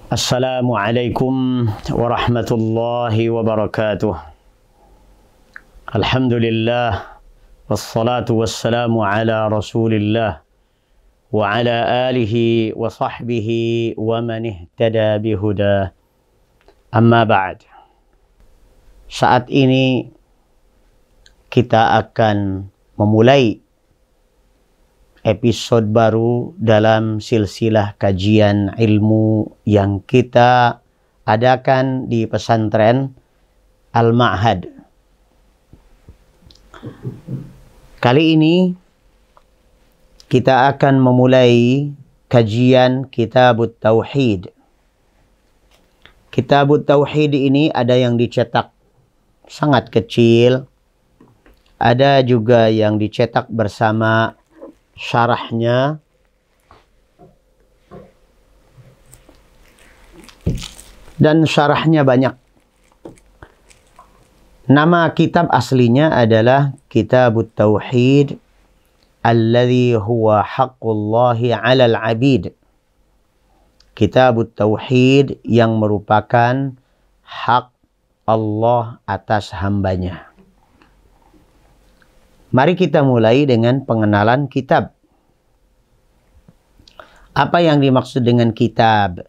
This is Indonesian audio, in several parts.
Assalamualaikum warahmatullahi wabarakatuh. Alhamdulillah wassalatu wassalamu ala Rasulillah wa ala alihi wa sahbihi wa man ihtada bihuda. Amma ba'd. Saat ini kita akan memulai episode baru dalam silsilah kajian ilmu yang kita adakan di pesantren Al-Ma'had. Kali ini kita akan memulai kajian Kitabut Tauhid. Kitabut Tauhid ini ada yang dicetak sangat kecil, ada juga yang dicetak bersama syarahnya, dan syarahnya banyak. Nama kitab aslinya adalah Kitabut Tauhid alladhi huwa haqqullahi 'alal 'abid. Kitabut Tauhid yang merupakan hak Allah atas hambanya. Mari kita mulai dengan pengenalan kitab. Apa yang dimaksud dengan kitab?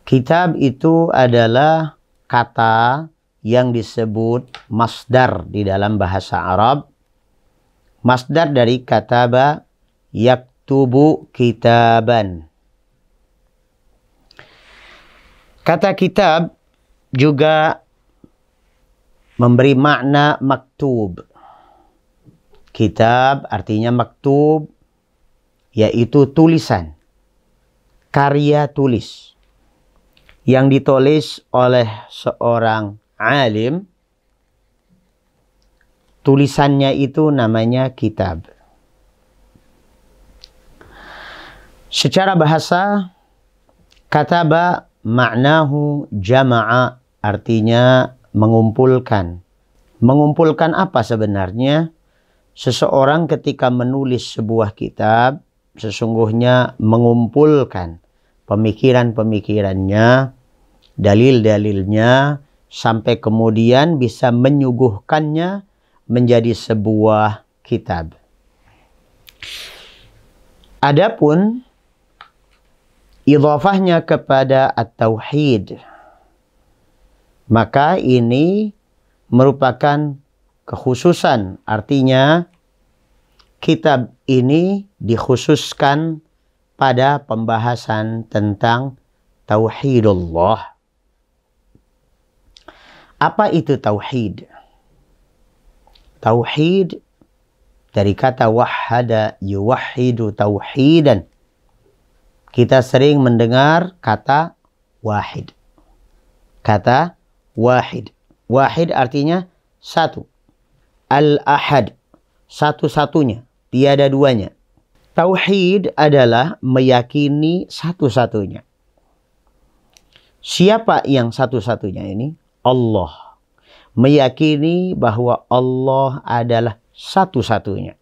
Kitab itu adalah kata yang disebut masdar di dalam bahasa Arab. Masdar dari kataba yaktubu kitaban. Kata kitab juga memberi makna maktub. Kitab artinya maktub, yaitu tulisan, karya tulis yang ditulis oleh seorang alim. Tulisannya itu namanya kitab. Secara bahasa, kataba maknahu jama'a, artinya mengumpulkan. Mengumpulkan apa sebenarnya? Seseorang ketika menulis sebuah kitab, sesungguhnya mengumpulkan pemikiran-pemikirannya, dalil-dalilnya, sampai kemudian bisa menyuguhkannya menjadi sebuah kitab. Adapun idhafahnya kepada at-tauhid, maka ini merupakan kekhususan. Artinya kitab ini dikhususkan pada pembahasan tentang tauhidullah. Apa itu tauhid? Tauhid dari kata wahhada yuwahhidu tauhidan. Kita sering mendengar kata wahid. Kata wahid. Wahid artinya satu. Al-ahad, satu-satunya, tiada duanya. Tauhid adalah meyakini satu-satunya. Siapa yang satu-satunya ini? Allah. Meyakini bahwa Allah adalah satu-satunya.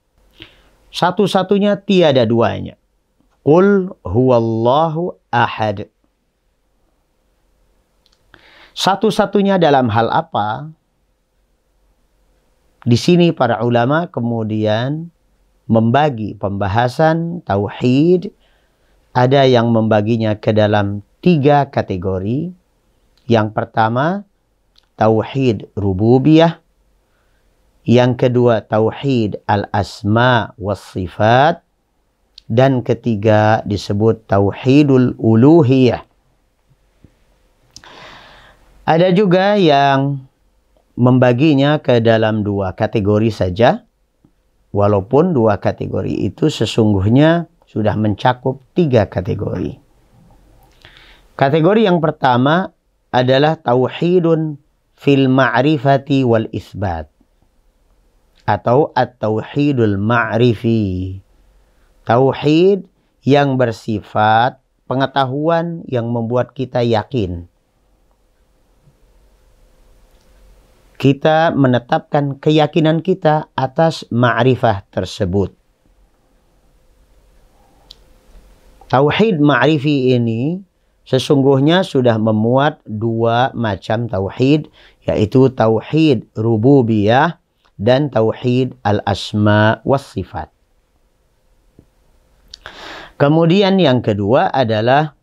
Satu-satunya, tiada duanya. Qul huwallahu ahad. Satu-satunya dalam hal apa? Di sini para ulama kemudian membagi pembahasan tauhid. Ada yang membaginya ke dalam 3 kategori. Yang pertama, tauhid rububiyah. Yang kedua, tauhid al-asma was sifat. Dan ketiga disebut tauhidul uluhiyah. Ada juga yang membaginya ke dalam 2 kategori saja. Walaupun 2 kategori itu sesungguhnya sudah mencakup 3 kategori. Kategori yang pertama adalah tauhidun fil ma'rifati wal isbat. Atau at-tauhidul ma'rifi. Tauhid yang bersifat pengetahuan yang membuat kita yakin. Kita menetapkan keyakinan kita atas ma'rifah tersebut. Tauhid ma'rifi ini sesungguhnya sudah memuat dua macam tauhid, yaitu tauhid rububiyah dan tauhid al-asma was sifat. Kemudian yang kedua adalah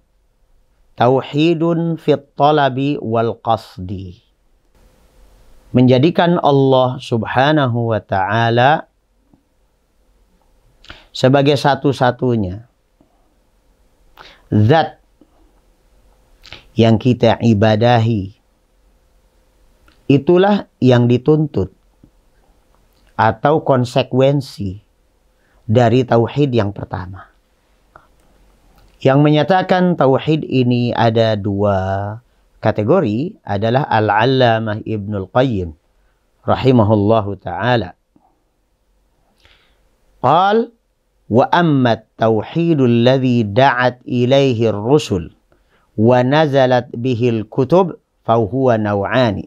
tauhidun fit talabi wal qasdi. Menjadikan Allah Subhanahu wa ta'ala sebagai satu-satunya zat yang kita ibadahi. Itulah yang dituntut atau konsekuensi dari tauhid yang pertama. Yang menyatakan tauhid ini ada dua kategori adalah Al-Allamah Ibnul Qayyim rahimahullahu ta'ala. Qal wa amma at-tauhidul ladzi da'at ilaihi ar-rusul wa nazalat bihi al-kutub fa huwa naw'ani.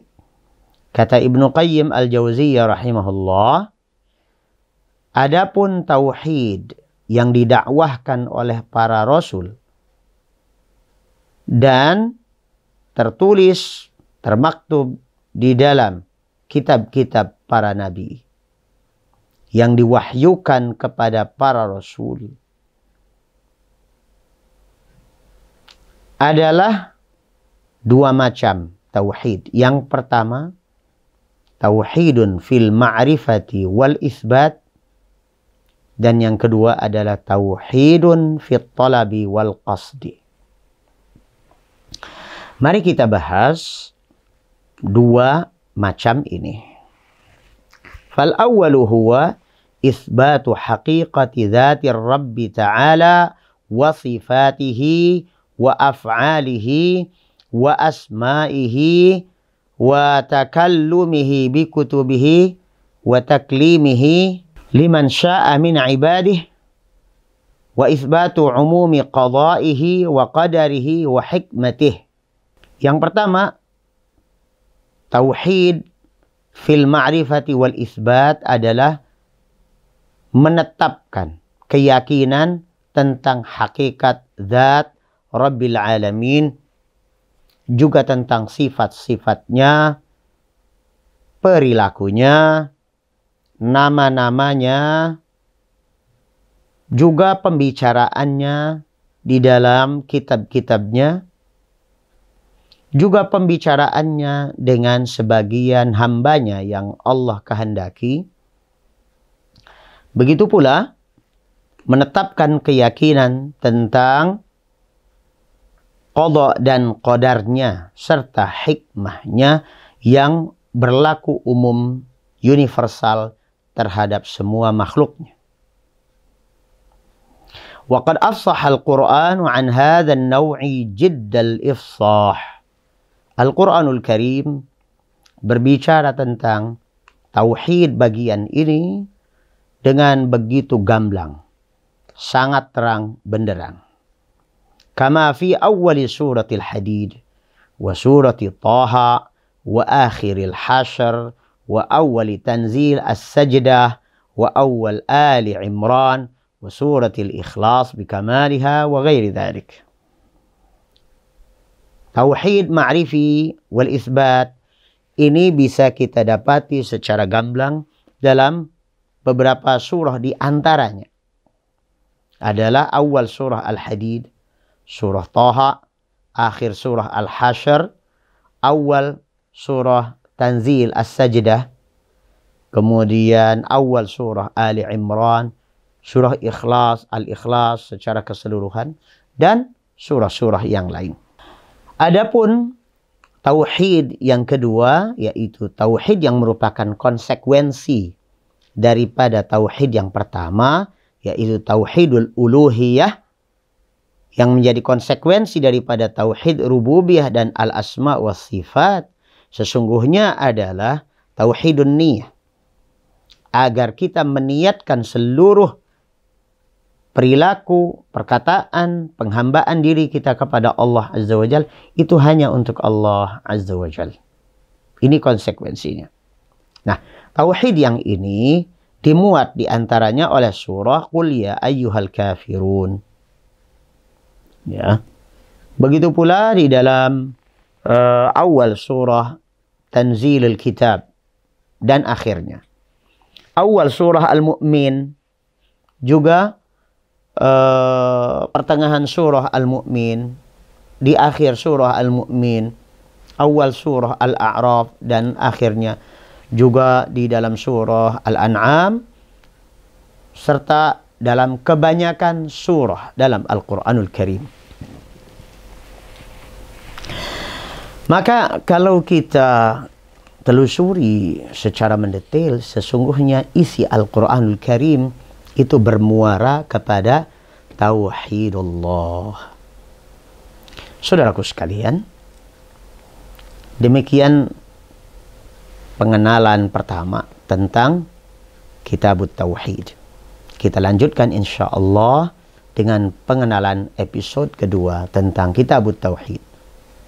Kata Ibnu Qayyim Al-Jauziyah rahimahullah, adapun tauhid yang didakwahkan oleh para rasul dan tertulis, termaktub di dalam kitab-kitab para nabi yang diwahyukan kepada para rasul adalah dua macam tauhid. Yang pertama, tauhidun fil ma'rifati wal isbat. Dan yang kedua adalah tauhidun fit talabi wal qasdi. Mari kita bahas dua macam ini. Fal awwalu huwa isbatu haqiqati dzati Rabbi ta'ala wa sifatihi wa af'alihi wa asma'ihi wa takallumihi bi kutubihi wa taklimihi liman sya'a min ibadihi wa isbatu umumi qada'ihi wa qadarihi wa hikmatihi. Yang pertama, tauhid fil ma'rifati wal isbat adalah menetapkan keyakinan tentang hakikat zat Rabbil Alamin, juga tentang sifat-sifatnya, perilakunya, nama-namanya, juga pembicaraannya di dalam kitab-kitabnya, juga pembicaraannya dengan sebagian hambanya yang Allah kehendaki. Begitu pula menetapkan keyakinan tentang qada dan qadarnya serta hikmahnya yang berlaku umum, universal terhadap semua makhluknya. Wa qad afsaha al-Qur'an 'an hadha an-naw'i jiddal ifsah. Al-Qur'anul Karim berbicara tentang tauhid bagian ini dengan begitu gamblang, sangat terang benderang. Kama fi awwali suratil Hadid wa surati Taha wa akhiril Hasyr wa awwali tanzil as-Sajdah wa awwal Ali Imran wa suratil Ikhlas bikamaliha wa ghairi dhalik. Tauhid ma'rifi wal isbat ini bisa kita dapati secara gamblang dalam beberapa surah, di antaranya adalah awal surah Al-Hadid, surah Taha, akhir surah Al-Hasyr, awal surah Tanzil As-Sajdah, kemudian awal surah Ali Imran, surah Ikhlas, Al-Ikhlas secara keseluruhan, dan surah-surah yang lain. Adapun tauhid yang kedua, yaitu tauhid yang merupakan konsekuensi daripada tauhid yang pertama, yaitu tauhidul uluhiyah, yang menjadi konsekuensi daripada tauhid rububiyah dan al-asma wa sifat, sesungguhnya adalah tauhidun niyah. Agar kita meniatkan seluruh perilaku, perkataan, penghambaan diri kita kepada Allah Azza wa Jal, itu hanya untuk Allah Azza wa Jal. Ini konsekuensinya. Nah, tauhid yang ini dimuat diantaranya oleh surah Qul ya ayyuhal kafirun. Ya. Begitu pula di dalam awal surah Tanzilul Kitab dan akhirnya. Awal surah Al-Mu'min juga pertengahan surah Al-Mu'min, di akhir surah Al-Mu'min, awal surah Al-A'raf dan akhirnya juga di dalam surah Al-An'am serta dalam kebanyakan surah dalam Al-Quranul Karim. Maka kalau kita telusuri secara mendetail, sesungguhnya isi Al-Quranul Karim itu bermuara kepada Tauhidullah. Saudaraku sekalian, demikian pengenalan pertama tentang Kitabut Tauhid. Kita lanjutkan insyaallah dengan pengenalan episode kedua tentang Kitabut Tauhid.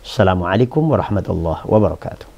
Assalamualaikum warahmatullahi wabarakatuh.